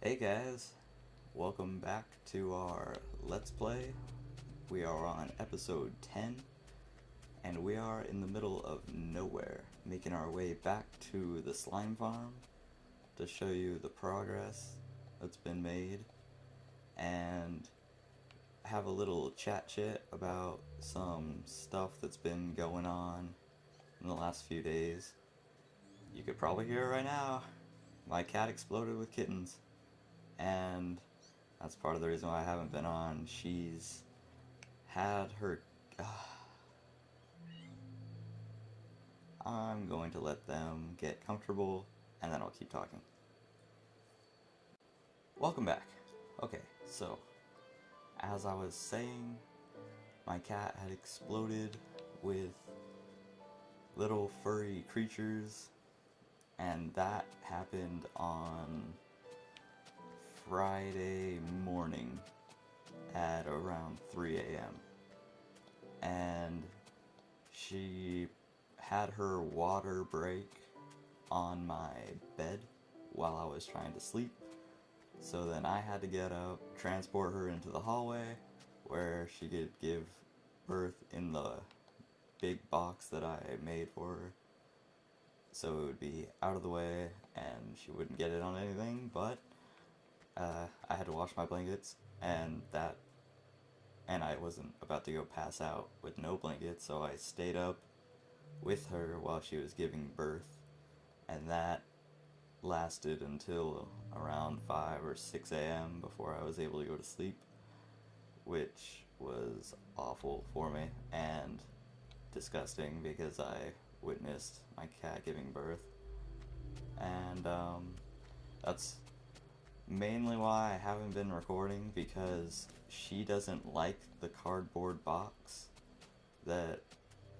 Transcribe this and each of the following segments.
Hey guys, welcome back to our Let's Play. We are on episode 10, and we are in the middle of nowhere, making our way back to the slime farm to show you the progress that's been made, and have a little chat about some stuff that's been going on in the last few days. You could probably hear it right now. My cat exploded with kittens. And that's part of the reason why I haven't been on. She's had her... I'm going to let them get comfortable, and then I'll keep talking. Welcome back. Okay, so, as I was saying, my cat had exploded with little furry creatures, and that happened on Friday morning at around 3 a.m. And she had her water break on my bed while I was trying to sleep. So then I had to get up, transport her into the hallway where she could give birth in the big box that I made for her. So it would be out of the way and she wouldn't get it on anything, but I had to wash my blankets, and I wasn't about to go pass out with no blankets, so I stayed up with her while she was giving birth, and that lasted until around 5 or 6 a.m. before I was able to go to sleep, which was awful for me and disgusting because I witnessed my cat giving birth, and that's mainly why I haven't been recording, because she doesn't like the cardboard box that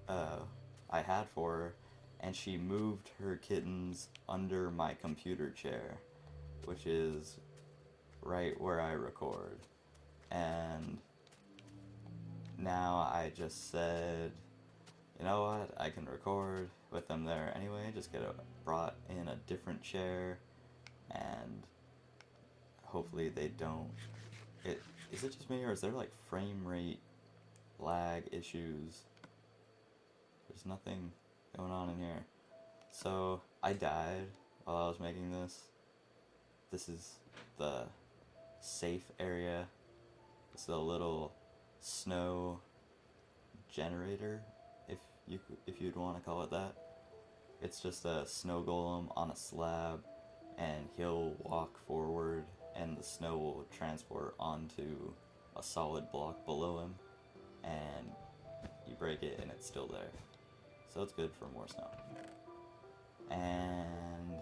I had for her, and she moved her kittens under my computer chair, which is right where I record. And now I just said, you know what, I can record with them there anyway, just get brought in a different chair, and hopefully they don't. Is it just me, or is there like frame rate lag issues? There's nothing going on in here. So I died while I was making this. This is the safe area. It's a little snow generator, if you'd want to call it that. It's just a snow golem on a slab, and he'll walk forward and the snow will transport onto a solid block below him, and you break it and it's still there. So it's good for more snow. And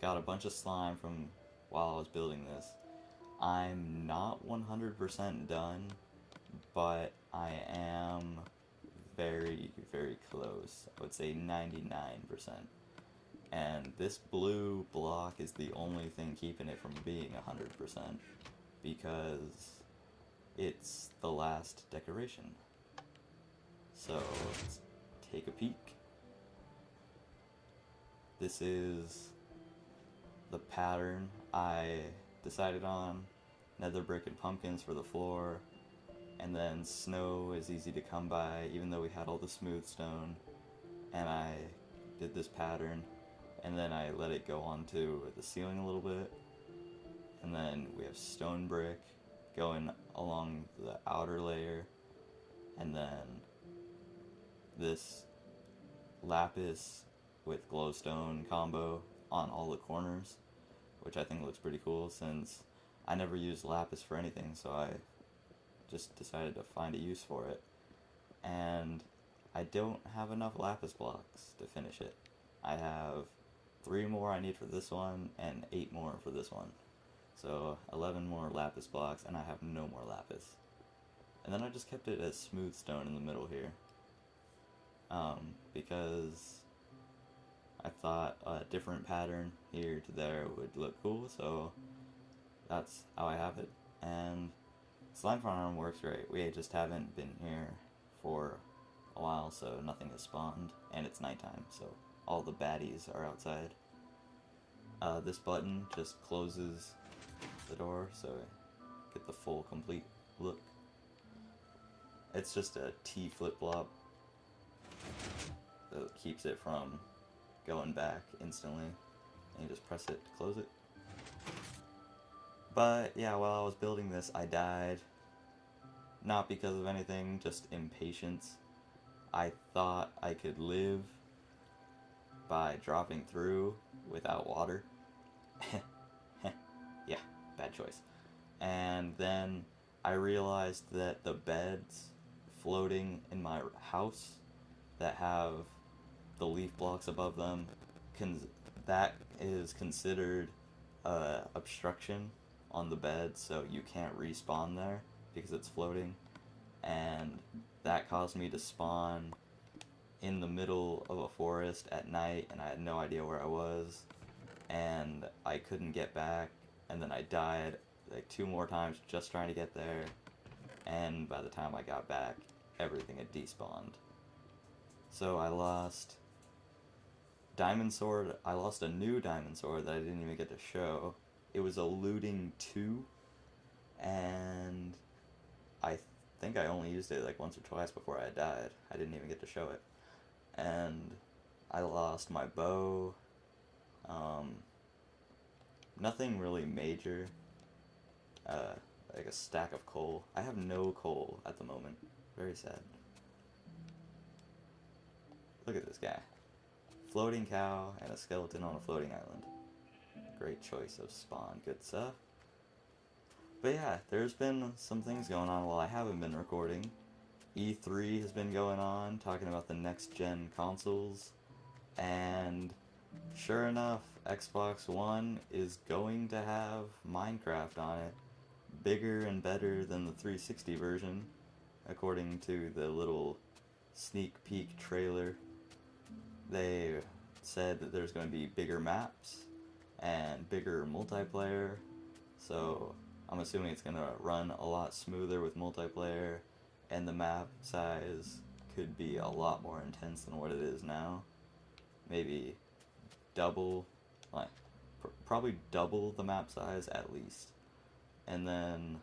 got a bunch of slime from while I was building this. I'm not 100% done, but I am very, very close. I would say 99%. And this blue block is the only thing keeping it from being 100%, because it's the last decoration. So let's take a peek. This is the pattern I decided on. Nether brick and pumpkins for the floor, and then snow is easy to come by even though we had all the smooth stone, and I did this pattern. And then I let it go onto the ceiling a little bit. And then we have stone brick going along the outer layer. And then this lapis with glowstone combo on all the corners, which I think looks pretty cool since I never used lapis for anything, so I just decided to find a use for it. And I don't have enough lapis blocks to finish it. I have 3 more I need for this one, and 8 more for this one. So 11 more lapis blocks, and I have no more lapis. And then I just kept it as smooth stone in the middle here, because I thought a different pattern here to there would look cool, so that's how I have it. And slime farm works great. We just haven't been here for a while, so nothing has spawned, and it's nighttime, so all the baddies are outside. This button just closes the door so get the full complete look. It's just a T flip-flop that keeps it from going back instantly, and you just press it to close it. But yeah, while I was building this, I died. Not because of anything, just impatience. I thought I could live by dropping through without water. Yeah, bad choice. And then I realized that the beds floating in my house that have the leaf blocks above them, that is considered obstruction on the bed, so you can't respawn there because it's floating. And that caused me to spawn in the middle of a forest at night, and I had no idea where I was, and I couldn't get back, and then I died like 2 more times just trying to get there, and by the time I got back, everything had despawned. So I lost Diamond Sword. I lost a new Diamond Sword that I didn't even get to show. It was a looting 2, and I think I only used it like once or twice before I died. I didn't even get to show it. And I lost my bow. Nothing really major. Like a stack of coal. I have no coal at the moment. Very sad. Look at this guy. Floating cow and a skeleton on a floating island. Great choice of spawn. Good stuff. But yeah, there's been some things going on while I haven't been recording. E3 has been going on, talking about the next gen consoles, and sure enough, Xbox One is going to have Minecraft on it, bigger and better than the 360 version, according to the little sneak peek trailer. They said that there's going to be bigger maps and bigger multiplayer, so I'm assuming it's going to run a lot smoother with multiplayer, and the map size could be a lot more intense than what it is now. Maybe double, like, probably double the map size at least. And then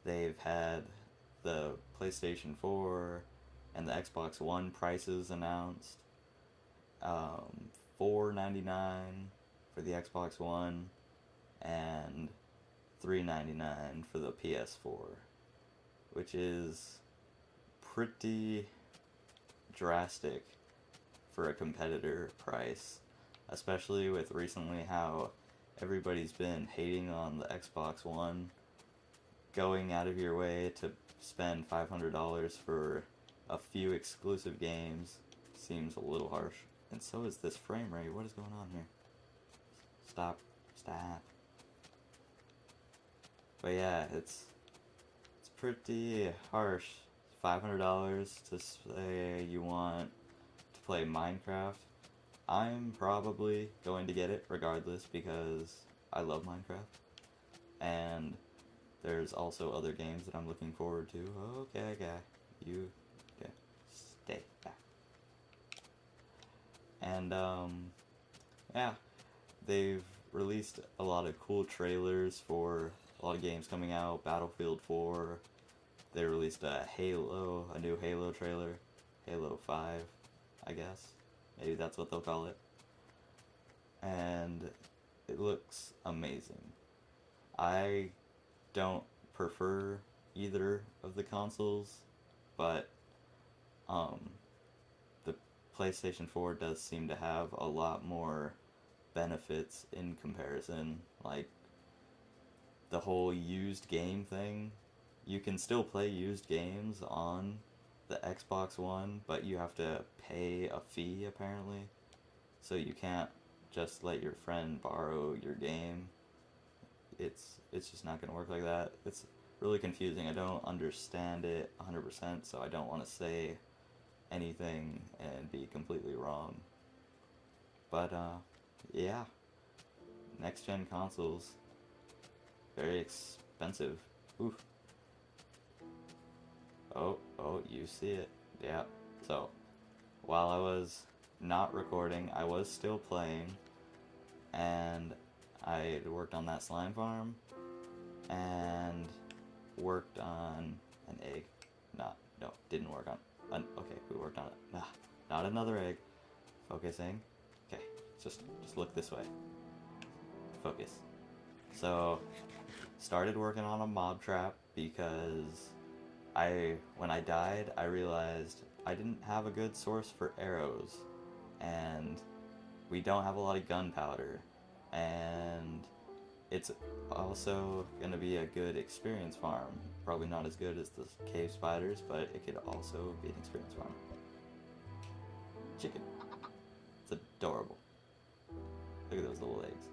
they've had the PlayStation 4 and the Xbox One prices announced. $4.99 for the Xbox One and $3.99 for the PS4, which is pretty drastic for a competitor price, especially with recently how everybody's been hating on the Xbox One. Going out of your way to spend $500 for a few exclusive games seems a little harsh. And so is this frame rate. What is going on here? Stop. But yeah, it's pretty harsh. $500 to say you want to play Minecraft. I'm probably going to get it regardless because I love Minecraft. And there's also other games that I'm looking forward to. Okay, you okay. Stay back. And yeah, they've released a lot of cool trailers for a lot of games coming out. Battlefield 4. They released a new Halo trailer. Halo 5, I guess. Maybe that's what they'll call it. And it looks amazing. I don't prefer either of the consoles, but the PlayStation 4 does seem to have a lot more benefits in comparison. Like the whole used game thing. You can still play used games on the Xbox One, but you have to pay a fee apparently. So you can't just let your friend borrow your game. It's just not going to work like that. It's really confusing. I don't understand it 100%, so I don't want to say anything and be completely wrong. But yeah, next gen consoles, very expensive. Oof. Oh, you see it. Yeah. So, while I was not recording, I was still playing, and I worked on that slime farm, and worked on an egg. No, didn't work on. Okay, we worked on it. Not another egg. Focusing. Okay, just look this way. Focus. So, started working on a mob trap because when I died, I realized I didn't have a good source for arrows, and we don't have a lot of gunpowder, and it's also going to be a good experience farm. Probably not as good as the cave spiders, but it could also be an experience farm. Chicken. It's adorable. Look at those little eggs.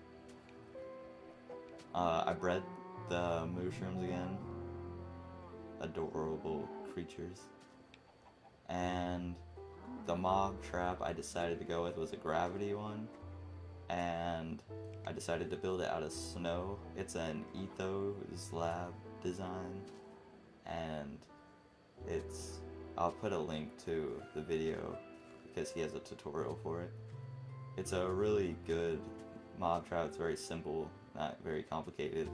I bred the mushrooms again. Adorable creatures. And the mob trap I decided to go with was a gravity one. And I decided to build it out of snow. It's an Ethos lab design. And I'll put a link to the video because he has a tutorial for it. It's a really good mob trap. It's very simple, not very complicated.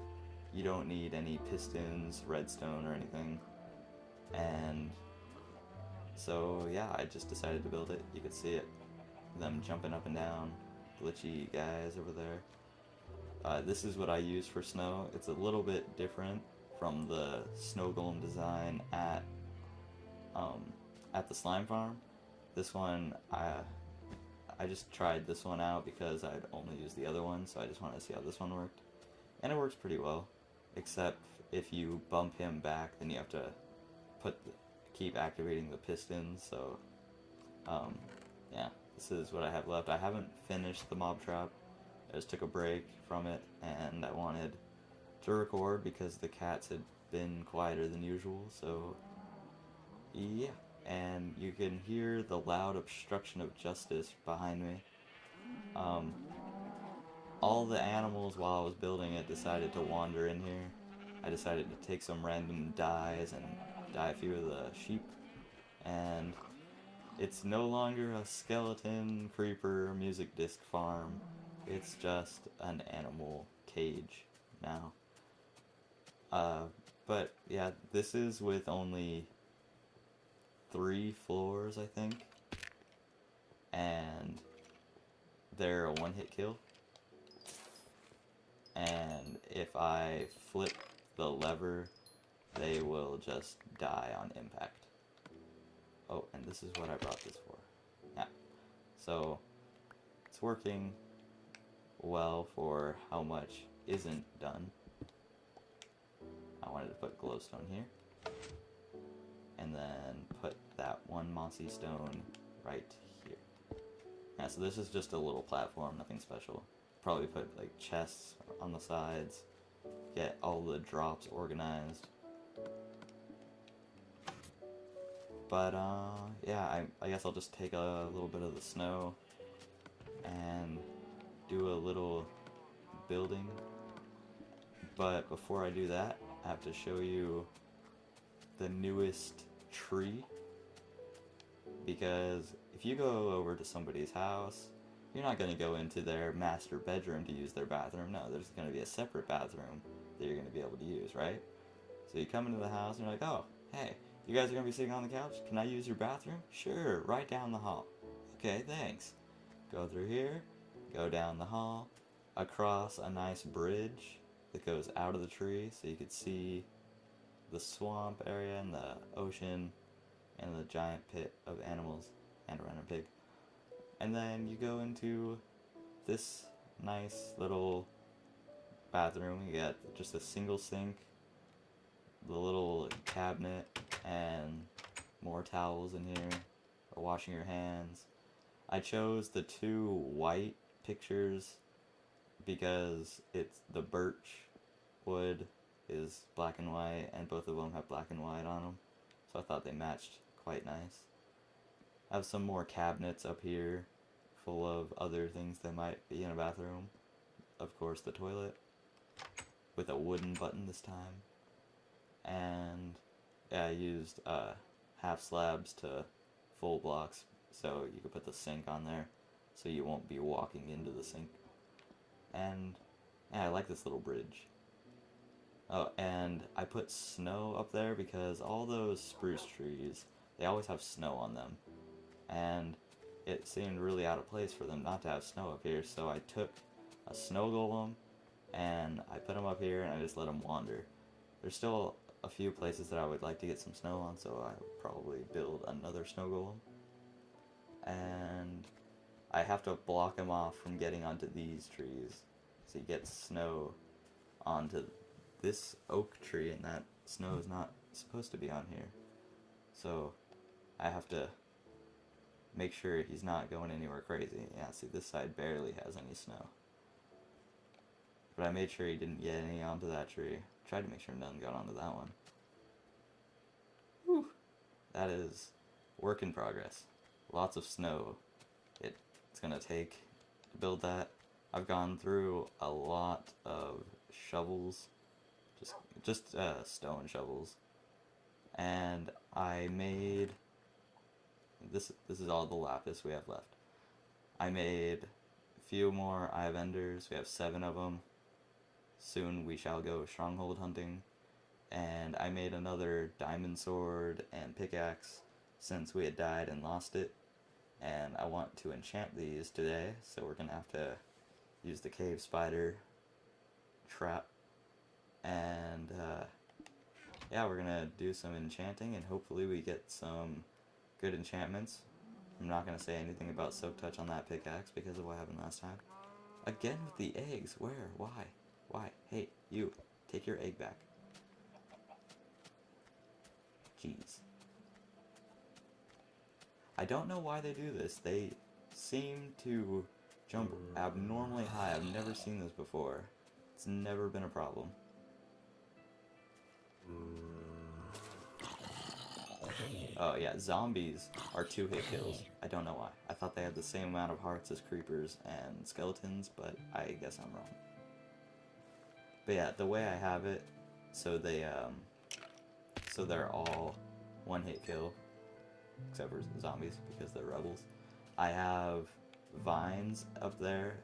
You don't need any pistons, redstone, or anything. And so yeah, I just decided to build it. You could see it, them jumping up and down, glitchy guys over there. This is what I use for snow. It's a little bit different from the snow golem design at the slime farm. This one, I just tried this one out because I'd only used the other one, so I just wanted to see how this one worked. And it works pretty well, except if you bump him back, then you have to keep activating the pistons, so yeah, this is what I have left. I haven't finished the mob trap. I just took a break from it, and I wanted to record because the cats had been quieter than usual, so yeah. And you can hear the loud obstruction of justice behind me. All the animals while I was building it decided to wander in here. I decided to take some random dyes and dye a few of the sheep, and it's no longer a skeleton creeper music disc farm. It's just an animal cage now. But yeah, this is with only 3 floors, I think, and they're a one-hit kill. And if I flip the lever, they will just die on impact. Oh, and this is what I brought this for. Yeah. So, it's working well for how much isn't done. I wanted to put glowstone here. And then put that one mossy stone right here. Yeah, so this is just a little platform, nothing special. Probably put like chests on the sides, get all the drops organized. But yeah, I guess I'll just take a little bit of the snow and do a little building. But before I do that, I have to show you the newest tree, because if you go over to somebody's house, you're not going to go into their master bedroom to use their bathroom. No, there's going to be a separate bathroom that you're going to be able to use, right? So you come into the house and you're like, oh, hey, you guys are going to be sitting on the couch? Can I use your bathroom? Sure, right down the hall. Okay, thanks. Go through here, go down the hall, across a nice bridge that goes out of the tree so you could see the swamp area and the ocean and the giant pit of animals and a random pig. And then you go into this nice little bathroom. You got just a single sink, the little cabinet, and more towels in here for washing your hands. I chose the 2 white pictures because it's the birch wood is black and white, and both of them have black and white on them, so I thought they matched quite nice. I have some more cabinets up here full of other things that might be in a bathroom. Of course, the toilet with a wooden button this time. And yeah, I used half slabs to full blocks so you could put the sink on there so you won't be walking into the sink. And yeah, I like this little bridge. Oh, and I put snow up there because all those spruce trees, they always have snow on them. And it seemed really out of place for them not to have snow up here, so I took a snow golem and I put him up here and I just let him wander. There's still a few places that I would like to get some snow on, so I would probably build another snow golem. And I have to block him off from getting onto these trees, so he gets snow onto this oak tree, and that snow is not supposed to be on here. So I have to make sure he's not going anywhere crazy. Yeah, see, this side barely has any snow. But I made sure he didn't get any onto that tree. Tried to make sure none got onto that one. Whew. That is work in progress. Lots of snow it's gonna take to build that. I've gone through a lot of shovels, just stone shovels, and I made this is all the lapis we have left. I made a few more eye of enders. We have 7 of them. Soon we shall go stronghold hunting. And I made another diamond sword and pickaxe since we had died and lost it. And I want to enchant these today, so we're gonna have to use the cave spider trap. And yeah, we're gonna do some enchanting and hopefully we get some good enchantments. I'm not gonna say anything about soak touch on that pickaxe because of what happened last time. Again with the eggs. Where? Why? Why? Hey, you. Take your egg back. Jeez. I don't know why they do this. They seem to jump abnormally high. I've never seen this before. It's never been a problem. Oh yeah, zombies are 2-hit kills. I don't know why. I thought they had the same amount of hearts as creepers and skeletons, but I guess I'm wrong. But yeah, the way I have it, so they're all 1-hit kill, except for zombies because they're rebels. I have vines up there.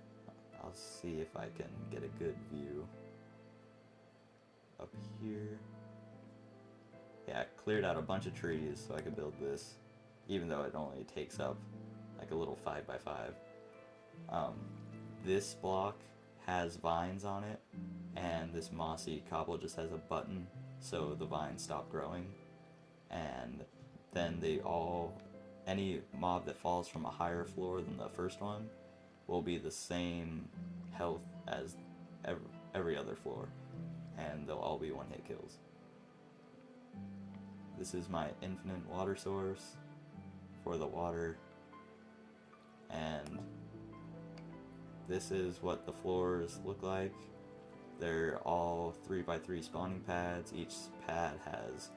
I'll see if I can get a good view up here. Yeah, I cleared out a bunch of trees so I could build this, even though it only takes up like a little 5x5. This block has vines on it, and this mossy cobble just has a button, so the vines stop growing. And then any mob that falls from a higher floor than the first one will be the same health as every other floor, and they'll all be 1-hit kills. This is my infinite water source for the water, and this is what the floors look like. They're all 3x3 spawning pads. Each pad has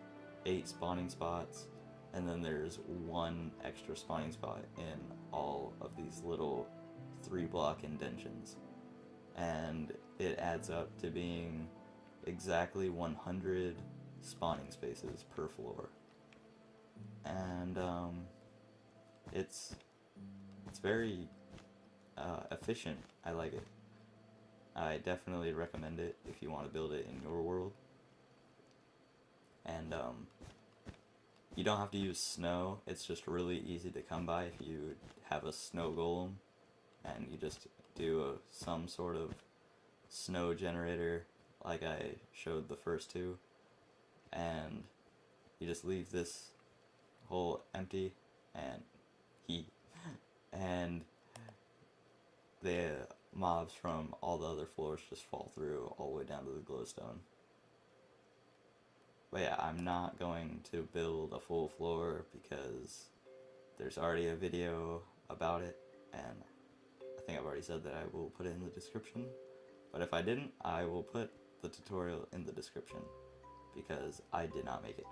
8 spawning spots, and then there's 1 extra spawning spot in all of these little 3-block indentions. And it adds up to being exactly 100 spawning spaces per floor. And it's very efficient. I like it. I definitely recommend it if you want to build it in your world. And you don't have to use snow. It's just really easy to come by if you have a snow golem and you just do some sort of snow generator like I showed the first 2, and you just leave this hole empty and and the mobs from all the other floors just fall through all the way down to the glowstone. But yeah, I'm not going to build a full floor because there's already a video about it, and I think I've already said that I will put it in the description. But if I didn't, I will put the tutorial in the description because I did not make it.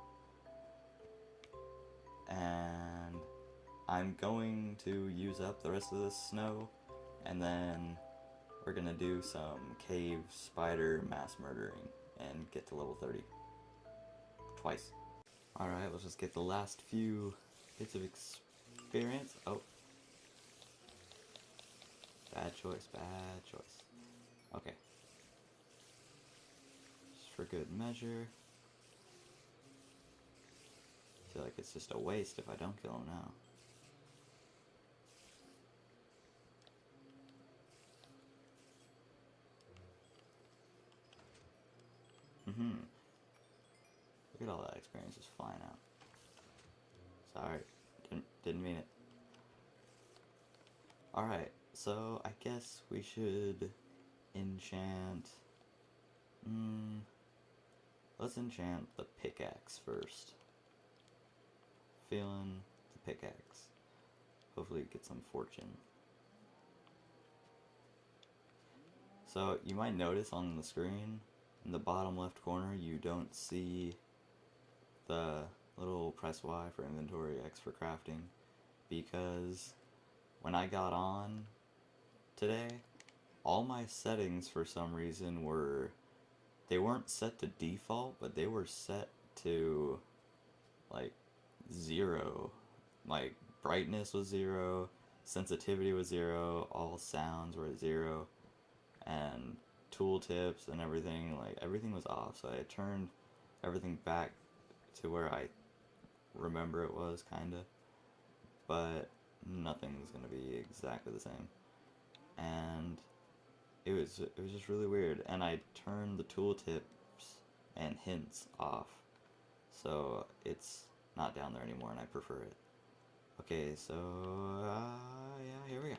And I'm going to use up the rest of this snow, and then we're gonna do some cave spider mass murdering and get to level 30. Twice. Alright, let's just get the last few bits of experience. Oh. Bad choice, bad choice. Okay. for good measure. I feel like it's just a waste if I don't kill him now. Look at all that experience just flying out. Sorry, didn't mean it. Alright, so I guess we should enchant... let's enchant the pickaxe first. Feeling the pickaxe. Hopefully get some fortune. So you might notice on the screen, in the bottom left corner, you don't see the little press Y for inventory, X for crafting, because when I got on today, all my settings for some reason they weren't set to default, but they were set to like 0. Like brightness was 0, sensitivity was 0, all sounds were at 0, and tooltips and everything, like everything was off. So I turned everything back to where I remember it was, kinda, but nothing's gonna be exactly the same. And it was just really weird. And I turned the tooltips and hints off, so it's not down there anymore, and I prefer it. Okay, so yeah, here we go.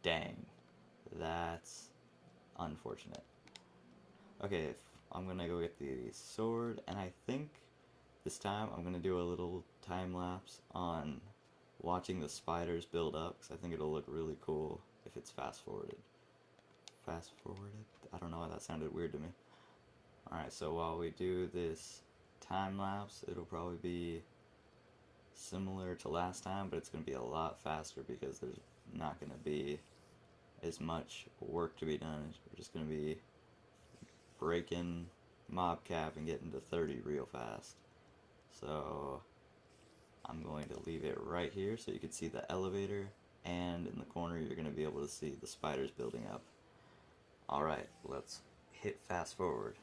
Dang, that's unfortunate. Okay, I'm gonna go get the sword, and I think this time I'm gonna do a little time lapse on watching the spiders build up, because I think it'll look really cool if it's fast forwarded. Fast forwarded? I don't know why that sounded weird to me. Alright, so while we do this time lapse, it'll probably be similar to last time, but it's going to be a lot faster because there's not going to be as much work to be done. We're just going to be breaking mob cap and getting to 30 real fast. So I'm going to leave it right here so you can see the elevator, and in the corner you're going to be able to see the spiders building up. Alright, let's hit fast forward.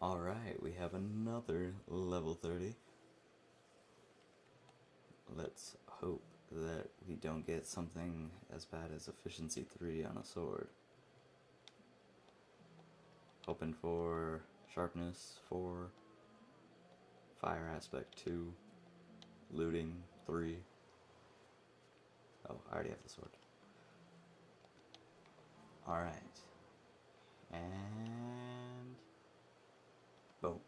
Alright, we have another level 30. Let's hope that we don't get something as bad as efficiency 3 on a sword. Hoping for sharpness 4, fire aspect 2, looting 3. Oh, I already have the sword. Alright. And boom.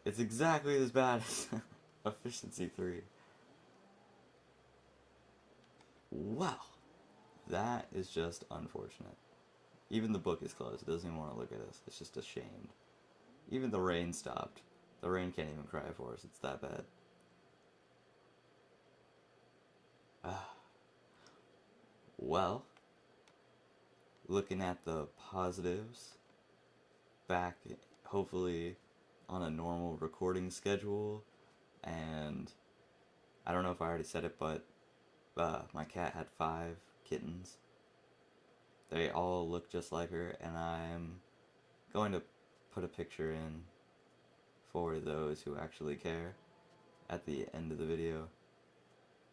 It's exactly as bad as efficiency 3. Wow. That is just unfortunate. Even the book is closed. It doesn't even want to look at us. It's just ashamed. Even the rain stopped. The rain can't even cry for us. It's that bad. Well, looking at the positives, back hopefully on a normal recording schedule, and I don't know if I already said it, but my cat had 5 kittens. They all look just like her, and I'm going to put a picture in for those who actually care at the end of the video.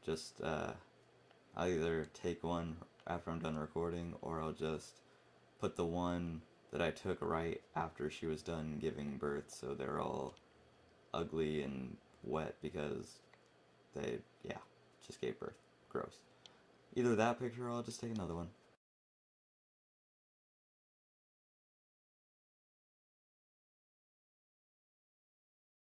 Just, I'll either take one after I'm done recording, or I'll just put the one that I took right after she was done giving birth, so they're all ugly and wet because they, yeah, just gave birth. Gross. Either that picture or I'll just take another one.